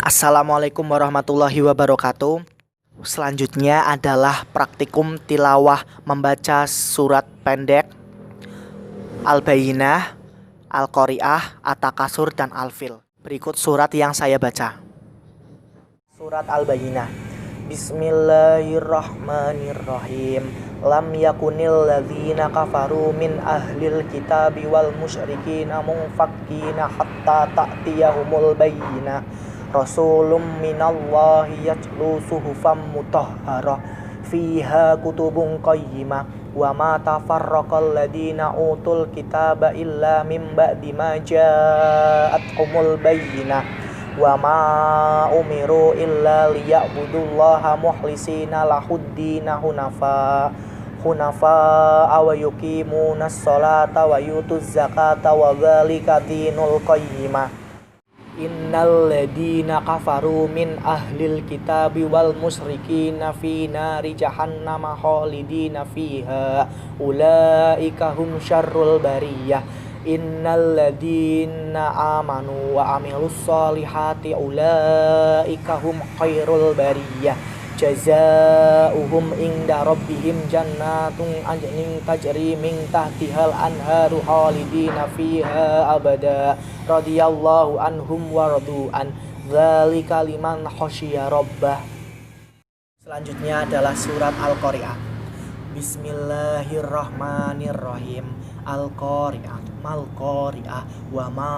Assalamualaikum warahmatullahi wabarakatuh. Selanjutnya adalah praktikum tilawah membaca surat pendek Al-Bayyinah, Al-Qari'ah, At-Takasur, dan Al-Fil. Berikut surat yang saya baca. Surat Al-Bayyinah. Bismillahirrahmanirrahim. Lam yakunil ladzina kafaru min ahlil kitabi wal musyrikina munfakkina hatta ta'tiyahumul bayyinah. Rasulun minallahi yatlu suhufan mutahharah fiha kutubun qayyimah wa ma tafarraqal ladzina utul kitaba illa min ba'di ma ja'atuhumul bayyinah wa ma umiru illa liya'budullaha mukhlisina lahuddina hunafa wa yuqimunas sholata wa yutuz zakata wa dzalika dinul qayyimah. Innal ladina kafaru min ahlil kitabi wal musyrikina fi nari jahannama khalidina fiha ulaika hum syarrul bariyah. Innal ladina amanu wa amilus solihati ulaika hum khairul bariyah. Jazaohum inda rabbihim jannatun adnin tajri min tahtihal anharu khalidina fiha abada radhiyallahu anhum wa radu'an dzalika liman khasyiya rabbah. Selanjutnya adalah surat Al-Qari'ah. Bismillahirrahmanirrahim. Al-Qari'ah mal qari'ah wa ma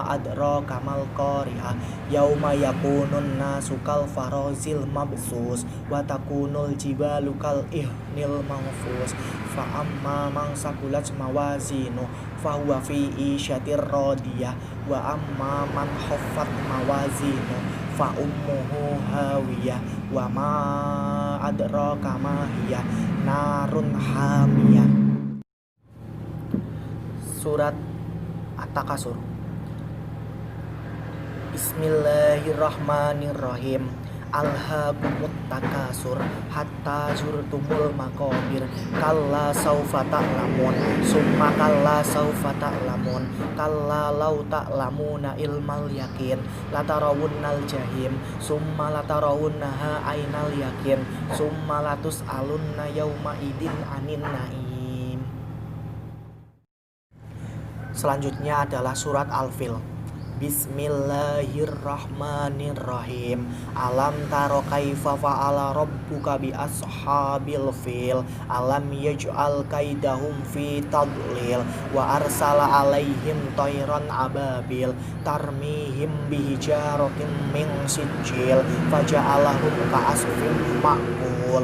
adraka mal qari'ah yauma yakunun nasu kal farazil mabsus wa takunul jibalu kal ihnil manfus fa amma man sakulat mawazinu fa huwa fi isyatir radiyah wa amma man khaffat mawazinu fa ummuhu hawiyah wa ma adraka ma hiya narun hamiyah. Surat At-Takasur. Bismillahirrahmanirrahim. Alhaakumut takasur hatta zurtumul maqabir kalla saufa ta'lamun summa kalla saufa ta'lamun kalla law ta'lamuna ilmal yakin latarawunnal jahim summa latarawunnaha ainal yakin summa latus'alunna yawma idin anin na'im. Selanjutnya adalah surat Al-Fil. Bismillahirrahmanirrahim. Alam taro kaifa fa'ala rabbuka bi ashabil fil. Alam yaj'al kaidahum fi tadlil wa arsala alaihim tayran ababil tarmihim bihijaratin min sijil faja'alahum ka'asfin ma'kul.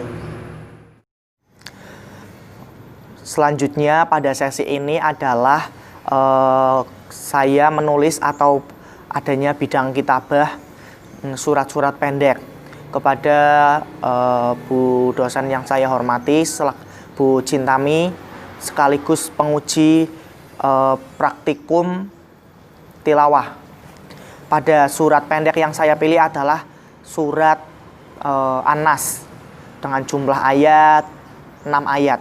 Selanjutnya pada sesi ini adalah saya menulis atau adanya bidang kitabah surat-surat pendek kepada Bu dosen yang saya hormati, Bu Cintami, sekaligus penguji praktikum tilawah. Pada surat pendek yang saya pilih adalah surat An-Nas dengan jumlah ayat 6 ayat.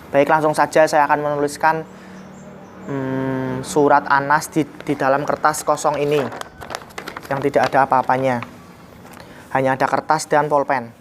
Baik, langsung saja saya akan menuliskan surat An-Nas di dalam kertas kosong ini yang tidak ada apa-apanya, hanya ada kertas dan pulpen.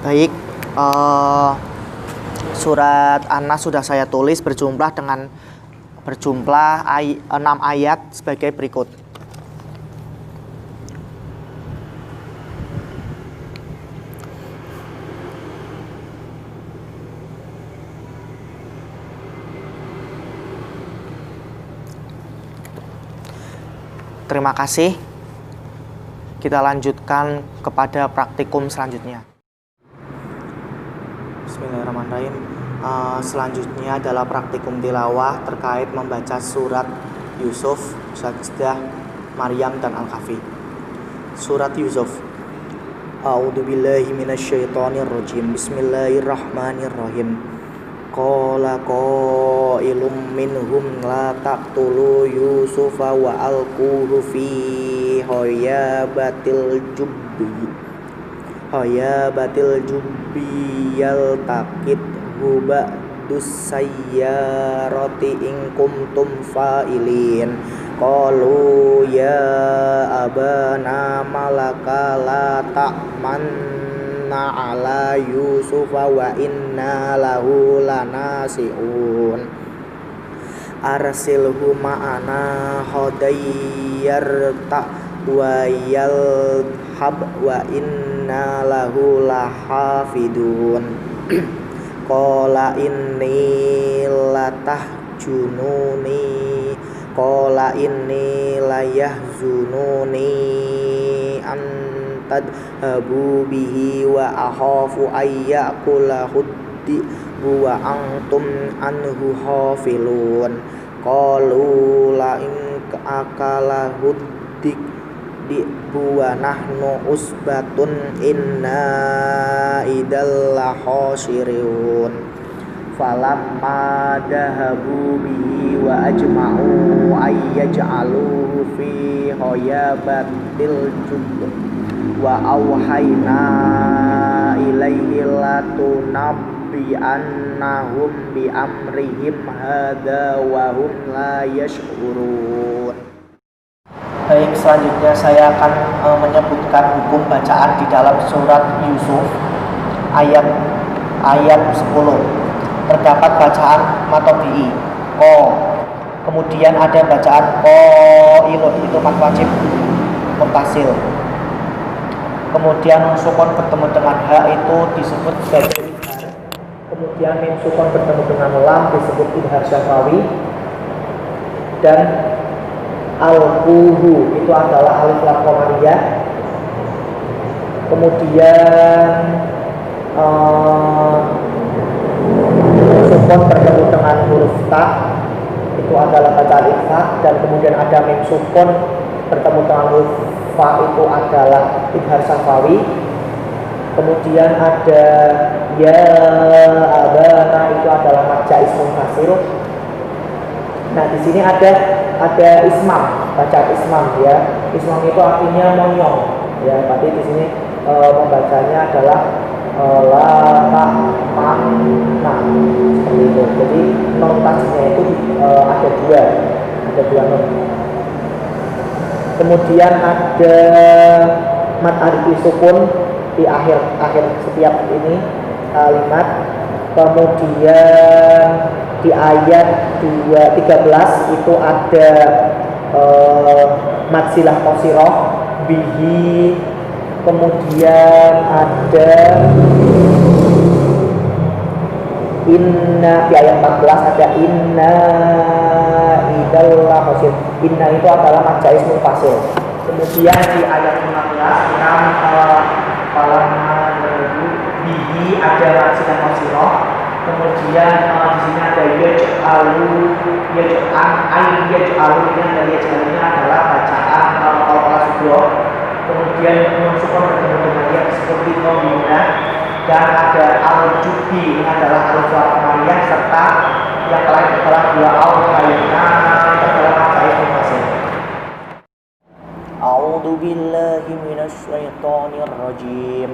Baik, surat An-Nas sudah saya tulis berjumlah 6 ayat sebagai berikut. Terima kasih. Kita lanjutkan kepada praktikum selanjutnya. Bismillahirrahmanirrahim. Selanjutnya adalah praktikum tilawah terkait membaca surat Yusuf, Sajdah, Maryam, dan Al-Kahfi. Surat Yusuf. A'udzubillahi minasyaitonirrajim. Bismillahirrahmanirrahim. Qala qailum minhum la taqtulu Yusufa wa alquhu fi hayabatil jubbi yaltaqit ba'dus sayyarati in kuntum fa'ilin. Qalu ya abana malaka la ta'manna ala Yusufa wa inna lahu lanasi'un. Arsilhu ma'ana hadayyarta wa yalhab wa inna lahu lahafidun. Qala inni layahzununi an tadhabu bihi wa akhafu ayyakula huddi'u wa antum anhu hafilun. Qalu la in akala huddi'u wa nahnu usbatun inna idalla khasirun. Falamma dahabu bihi wa ajma'u ayyaj'aluhu fi hayabatil jubb wa awhayna ilaihi latunabbi'annahum bi amrihim hadza wa hum la yash'urun. Baik, selanjutnya saya akan menyebutkan hukum bacaan di dalam surat Yusuf ayat 10. Terdapat bacaan matobi'i ko, kemudian ada bacaan ko ilun, itu mad wajib muttasil. Kemudian sukun bertemu dengan ha itu disebut sebagai idhar. Kemudian mim sukun bertemu dengan lam disebut idhar syafawi. Dan al-quhu itu adalah alif lam qamariyah. Kemudian sukun bertemu dengan huruf ta itu adalah bacaan ikhfa, dan kemudian ada mim sukun bertemu dengan huruf fa itu adalah idhar syafawi. Kemudian ada ya abana itu adalah mad jaiz munfasil. Nah, di sini ada ismam, bacaan ismam ya. Ismam itu artinya monyong ya. Berarti di sini membacanya adalah la ta ma na, seperti itu. Jadi non tasnya itu ada dua non. Kemudian ada mad arifi sukun di akhir setiap ini kalimat. Kemudian di ayat 13 itu ada mad silah qasirah bihi. Kemudian ada inna, di ayat 14 ada inna idalla khasir. Inna itu adalah mad jaiz munfasil. Kemudian di ayat 15 bihi ada mad silah qasirah. Kemudian di sini ada yaj'alu ini adalah bacaan al-qalah subroh. Kemudian sukun bertemu dengan yang seperti nomina, dan ada al-jubi, ini adalah alif lam qamariyah, serta yang lain adalah dua al-hayna adalah madzaiz munfasil. A'udzu billahi minasyaitonir rajim.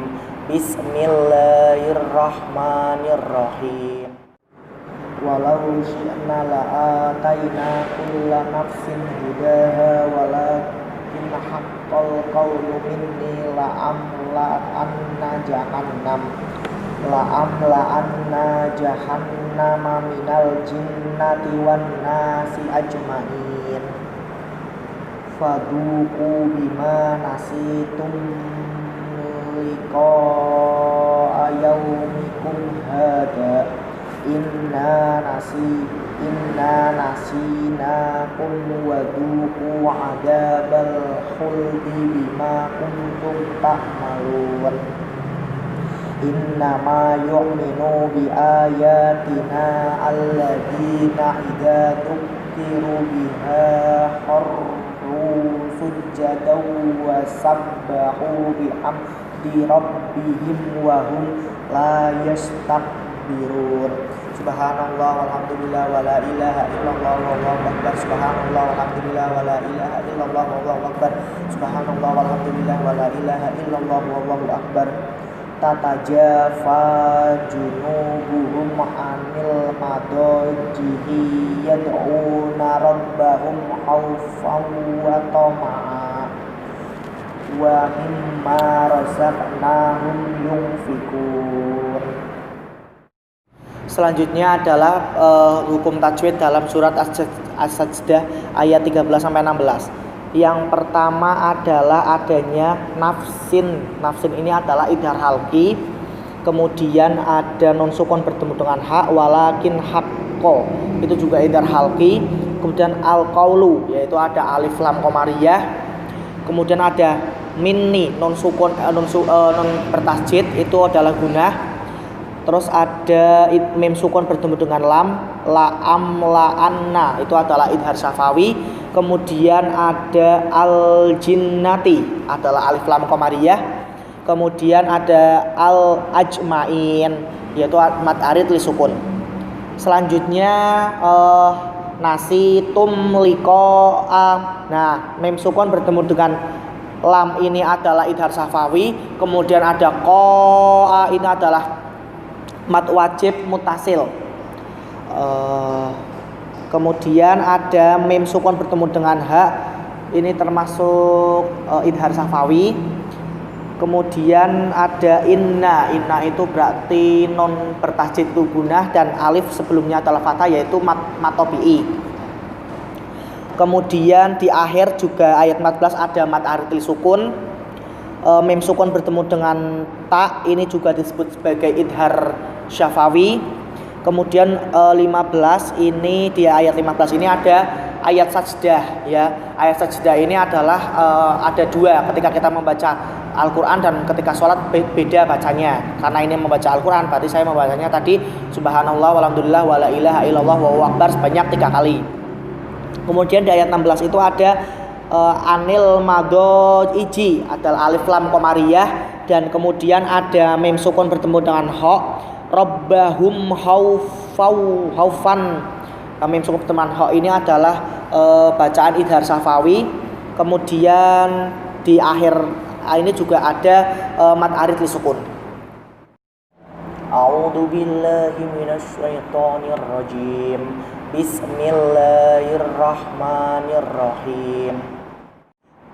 Bismillahirrahmanirrahim. Walau syi'na la'ataina kulla nafsin hudaha walakin haqqal qawlu minni la'amla'anna jahannama minal jinnati wan nasi ajmain faduqu bima nasitum liqa'a yaumikum hada inna nasinakum waduqu adabal khuldi bima kuntum ta'malun innama yu'minu bi ayatina alladhina idza tukiru biha kharru sujjadan wa sabbahu bihamdi rabbihim wa hum la yastakbirun. Subhanallah walhamdulillah wa la ilaha illallah wallahu akbar. Subhanallah walhamdulillah wa la ilaha illallah wallahu akbar. Subhanallah walhamdulillah wa la ilaha illallah wallahu akbar. Tatajafa junubuhum anil madajihi yad'una rabbahum khawfan wa tama'a wa mimma razaqnahum yunfikun. Selanjutnya adalah hukum tajwid dalam surat As-Sajdah ayat 13-16. Yang pertama adalah adanya nafsin. Nafsin ini adalah idhar halqi. Kemudian ada nun sukun bertemu dengan hak, walakin haqqo. Itu juga idhar halqi. Kemudian al-qaulu, yaitu ada alif lam qamariyah. Kemudian ada minni, nun sukun nun bertasjid, itu adalah gunah. Terus ada mim sukun bertemu dengan lam, la'amla'anna, itu adalah idhar syafawi. Kemudian ada al-jinnati, adalah alif lam qamariyah. Kemudian ada al-ajmain, yaitu mad arid li sukun. Selanjutnya nasitum liqa'a. Nah, mim sukun bertemu dengan lam, ini adalah idhar syafawi. Kemudian ada qa'a, ini adalah mad wajib mutasil. Kemudian ada mim sukun bertemu dengan ha, ini termasuk idhar syafawi. Kemudian ada inna itu berarti non bertasjid itu gunah, dan alif sebelumnya adalah fathah, yaitu mad tabi'i. Kemudian di akhir juga ayat 14 ada mad arid li sukun. Mim sukun bertemu dengan ta, ini juga disebut sebagai idhar syafawi. Kemudian 15 ini, di ayat 15 ini ada ayat sajdah, ya. Ayat sajdah ini adalah ada dua ketika kita membaca Al-Quran dan ketika sholat beda bacanya. Karena ini membaca Al-Quran, berarti saya membacanya tadi subhanallah walhamdulillah wa la ilaha illallah wallahu akbar sebanyak 3 kali. Kemudian di ayat 16 itu ada anil madoiji, adalah alif lam qamariyah, dan kemudian ada mim sukun bertemu dengan ha, rabbahum haufan. Mim sukun bertemu dengan ha ini adalah bacaan idhar syafawi. Kemudian di akhir ini juga ada mad arid li sukun. A'udzu billahi minasy syaithanir rajim. Bismillahirrahmanirrahim.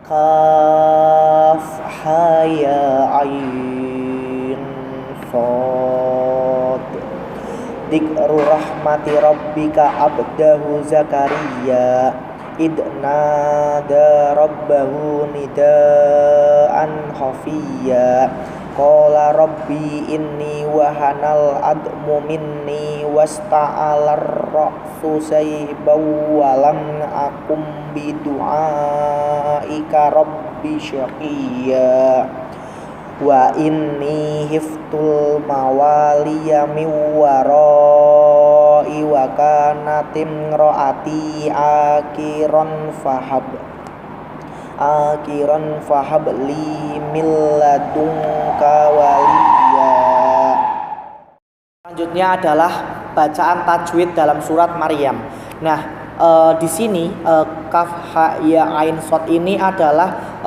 Kaf ha ya ain sad. Dzikru rahmati rabbika abdahu Zakaria idnada rabbahu nidaan khafiyya qala rabbi inni wahanal admu minni wasta'alar ra'su sayban walam akum bidu'aika rabbi syaqiyya wa inni hiftul mawaliya min warai wa kanatim ro'ati akiran fahab li min ladunka waliya. Selanjutnya adalah bacaan tajwid dalam surat Maryam. Nah, di sini kaf ha ya ain shad ini adalah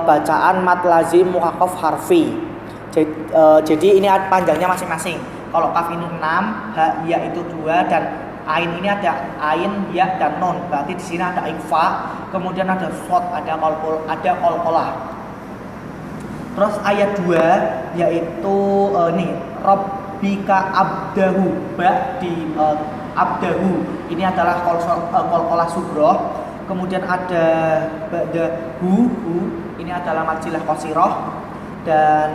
bacaan mad lazim muhaqqaf harfi. Jadi ini panjangnya masing-masing. Kalau kaf ini 6, ha ya itu 2, dan Ain ini ada ain, ya dan non. Berarti di sini ada ikhfa, kemudian ada shot, ada qalqalah. Terus ayat 2 yaitu nih Rabbika abdahu, ba di abdahu. Ini adalah qalqalah sughra. Kemudian ada ba'dahu, ini adalah majilah qasirah. Dan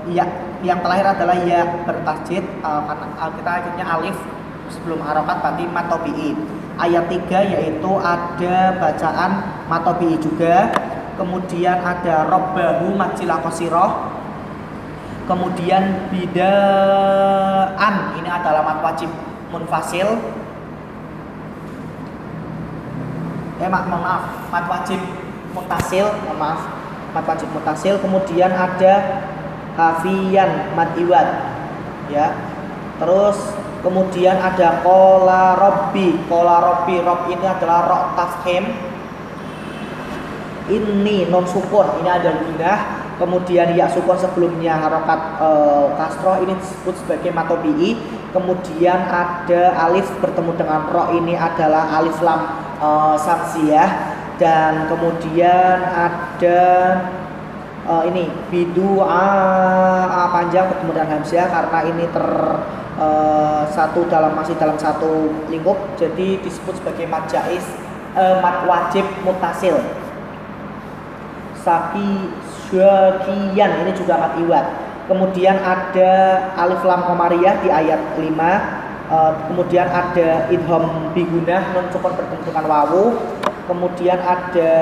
ya yang terakhir adalah ya bertasjid, karena kita akhirnya alif sebelum harokat berarti matobi'i. Ayat 3 yaitu ada bacaan matobi'i juga. Kemudian ada robbahu majilah qasirah. Kemudian bidaan, ini adalah mat wajib munfasil. Mat wajib mutasil, mat wajib mutasil. Kemudian ada hafiyan mat iwad, ya. Terus kemudian ada qala rabbi, rob ini adalah ro tafkhim. Ini non sukun, ini ada gunnah. Kemudian ya sukun sebelumnya harokat kasroh, ini disebut sebagai matobi'i. Kemudian ada alif bertemu dengan ro, ini adalah alif lam samsiyah. Dan kemudian ada ini bidu'a panjang bertemu dengan hamzah, karena ini masih dalam satu lingkup, jadi disebut sebagai mat jaiz, mat wajib mutasil. Syakiyan, ini juga mat iwad. Kemudian ada alif lam qamariyah di ayat 5. Kemudian ada idgham bigunah, nun sukun bertemu dengan wawu. Kemudian ada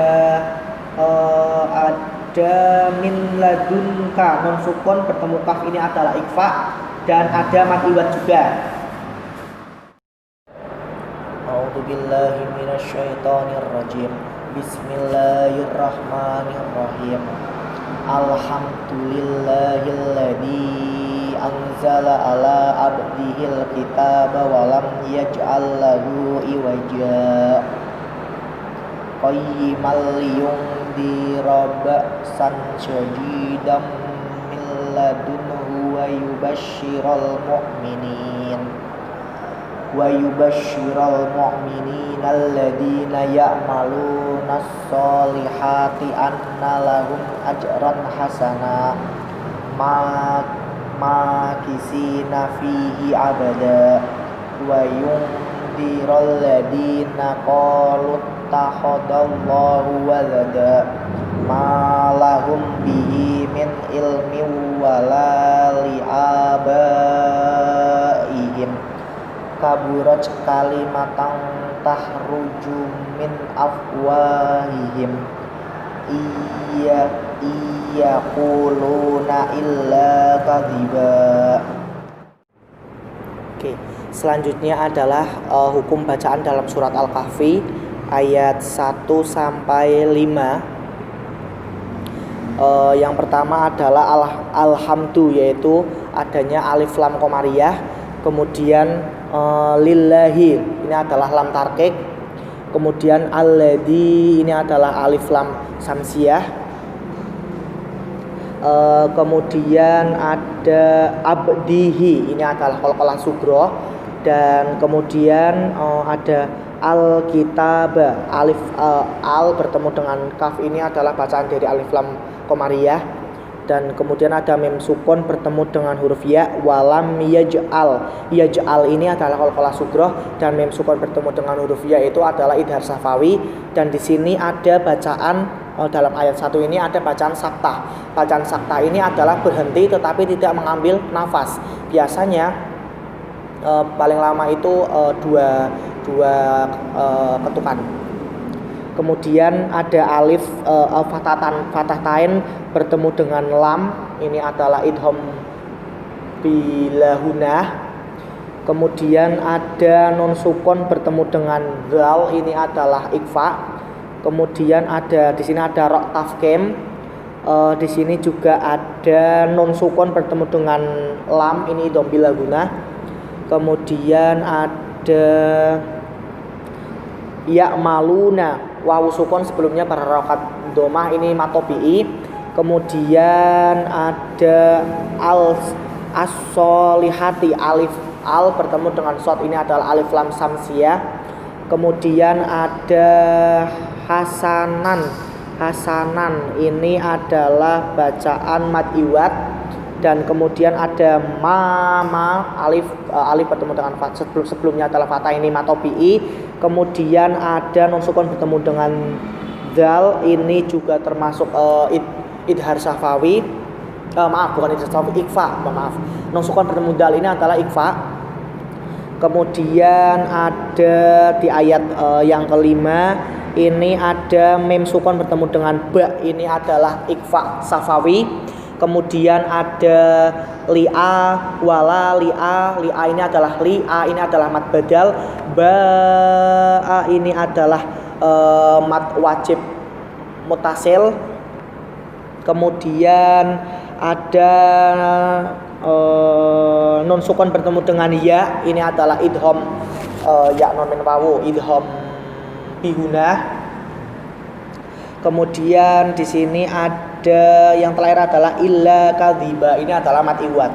min ladunka, nun sukun bertemu kaf, ini adalah ikhfa. Dan ada mat iwad juga. A'udzubillahi minasyaitonirrajim. Bismillahirrahmanirrahim. Alhamdulillahilladzi anzala ala abdihil kitaba wa lam yaj'al lahu iwaja. Qayyimal liyundira ba'san syadidan min ladunhu wa yubashshiral mu'minin alladzina ya'maluna sholihati anna lahum ajran hasana makisina fihi abada wa yundiral ladzina qalu takhadallahu walada ma lahum bihi min ilmin wala li'abaihim kaburat kalimatan tahruju min afwahihim iya quluna illa kadhiba. Oke, selanjutnya adalah hukum bacaan dalam surat Al-Kahfi ayat 1 sampai 5. Yang pertama adalah alhamdu, yaitu adanya alif lam qamariyah. Kemudian lillahi, ini adalah lam tarkik. Kemudian alladzi, ini adalah alif lam samsiyah. Kemudian ada abdihi, ini adalah qalqalah sughra. Dan kemudian ada al-kitab, alif al bertemu dengan kaf, ini adalah bacaan dari alif lam qamariyah. Dan kemudian ada mim sukun bertemu dengan huruf ya, walam yaj'al ini adalah qalqalah sughra, dan mim sukun bertemu dengan huruf ya itu adalah idhar safawi. Dan di sini ada bacaan dalam ayat 1 ini ada bacaan saktah. Bacaan saktah ini adalah berhenti tetapi tidak mengambil nafas. Biasanya paling lama itu dua ketukan. Kemudian ada alif fathatain bertemu dengan lam, ini adalah idgham bilahunah. Kemudian ada nun sukun bertemu dengan zal, ini adalah ikhfa. Kemudian ada di sini ada ra tafkhim. Di sini juga ada nun sukun bertemu dengan lam, ini idgham bilahunah. Kemudian ada ya'maluna, wawu sukun sebelumnya pada harokat domah, ini matobi'i. Kemudian ada as-solihati, alif Al bertemu dengan shad, ini adalah alif lam samsiyah. Kemudian ada hasanan. Hasanan ini adalah bacaan mad iwad. Dan kemudian ada ma alif bertemu dengan sebelumnya adalah fathah, ini matobi'i. Kemudian ada nun sukun bertemu dengan dal, ini juga termasuk idhar syafawi. Bukan idhar syafawi, ikfa, maaf. Nun sukun bertemu dal ini adalah ikfa. Kemudian ada di ayat yang kelima ini ada mim sukun bertemu dengan ba, ini adalah ikfa safawi. Kemudian ada li'a, wala, li'a ini adalah li'a, ini adalah mad badal. Ba'a ini adalah mad wajib mutasil. Kemudian ada nun sukun bertemu dengan ya, ini adalah idham ya nun min wawu, idham bihunah. Kemudian di sini ada yang terakhir adalah illa kadhiba, ini adalah mad iwad.